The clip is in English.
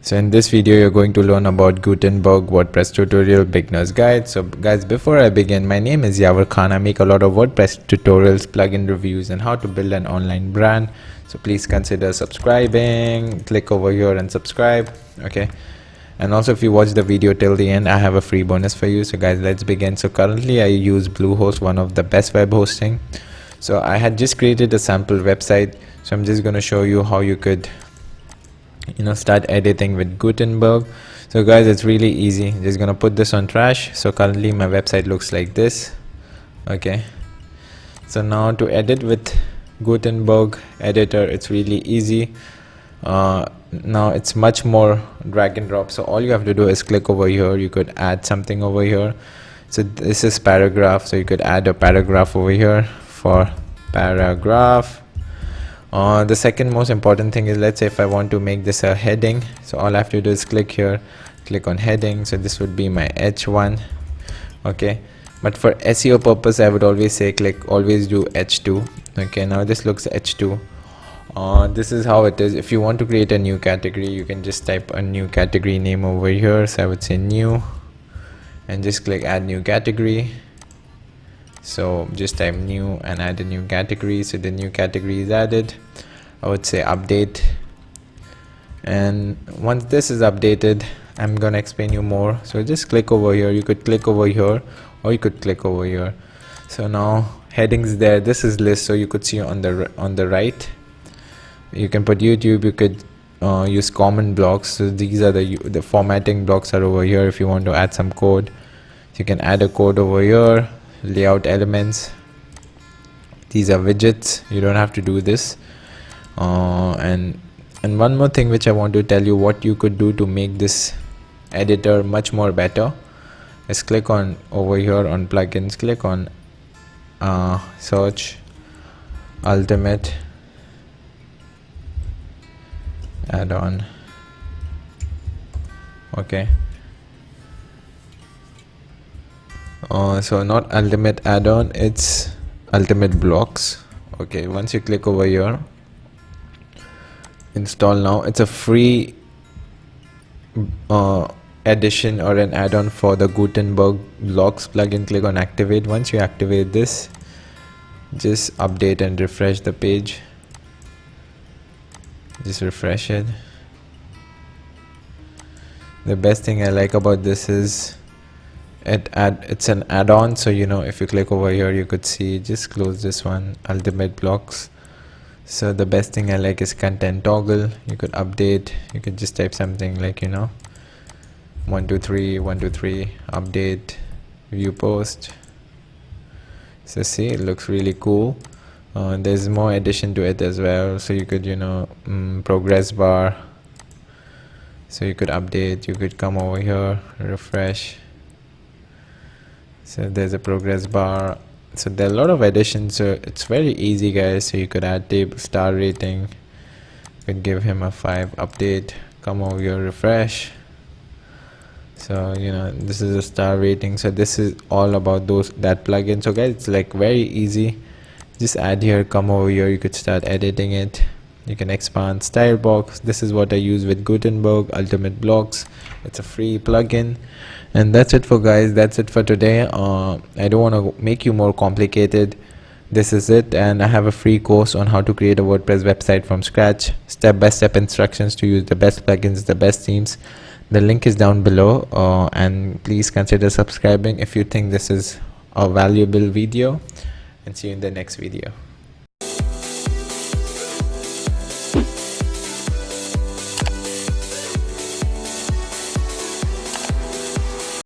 So in this video you're going to learn about Gutenberg WordPress tutorial beginner's guide. So guys, before I begin, my name is Yavar Khan. I make a lot of WordPress tutorials, plugin reviews, and how to build an online brand. So please consider subscribing. Click over here and subscribe. Okay. And also, if you watch the video till the end, I have a free bonus for you. So guys, let's begin. So currently I use Bluehost, one of the best web hosting. So I had just created a sample website. So I'm just going to show you how you could start editing with Gutenberg. So guys, it's really easy. Just gonna put this on trash. So currently my website looks like this. Okay, so now to edit with Gutenberg Editor, it's really easy. Now it's much more drag and drop. So all you have to do is click over here. You could add something over here. So this is paragraph, so you could add a paragraph over here for paragraph. The second most important thing is, let's say if I want to make this a heading, so all I have to do is click here, click on heading. So this would be my H1. Okay, but for SEO purpose I would always say always do H2. Okay, now this looks H2. This is how it is. If you want to create a new category, you can just type a new category name over here. So I would say new and just click add new category. So just type new and add a new category. So the new category is added. I would say update, and once this is updated, I'm gonna explain you more. So just click over here. You could click over here or you could click over here. So now headings there, this is list. So you could see on the right, you can put YouTube. You could use common blocks. So these are the formatting blocks are over here. If you want to add some code, so you can add a code over here. Layout elements, these are widgets. You don't have to do this. And one more thing which I want to tell you, what you could do to make this editor much more better is click on over here on plugins, click on search ultimate add-on. Okay, so not ultimate add-on, it's ultimate blocks. Okay, once you click over here, install now. It's a free addition or an add-on for the Gutenberg blocks plugin. Click on activate. Once you activate this, just update and refresh the page. Just refresh it. The best thing I like about this is it's an add-on. So if you click over here, you could see, just close this one, ultimate blocks. So the best thing I like is content toggle. You could update. You could just type something like 123 123 update view post. So see, it looks really cool. There's more addition to it as well. So you could progress bar. So you could update. You could come over here, refresh. So there's a progress bar. So there are a lot of additions. So it's very easy, guys. So you could add table star rating. You could give him a 5 update. Come over here, refresh. So this is a star rating. So this is all about that plugin. So guys, it's like very easy. Just add here, come over here. You could start editing it. You can expand style box. This is what I use with Gutenberg Ultimate Blocks. It's a free plugin. And that's it for guys. That's it for today. I don't want to make you more complicated. This is it. And I have a free course on how to create a WordPress website from scratch. Step-by-step instructions to use the best plugins, the best themes. The link is down below. And please consider subscribing if you think this is a valuable video. And see you in the next video.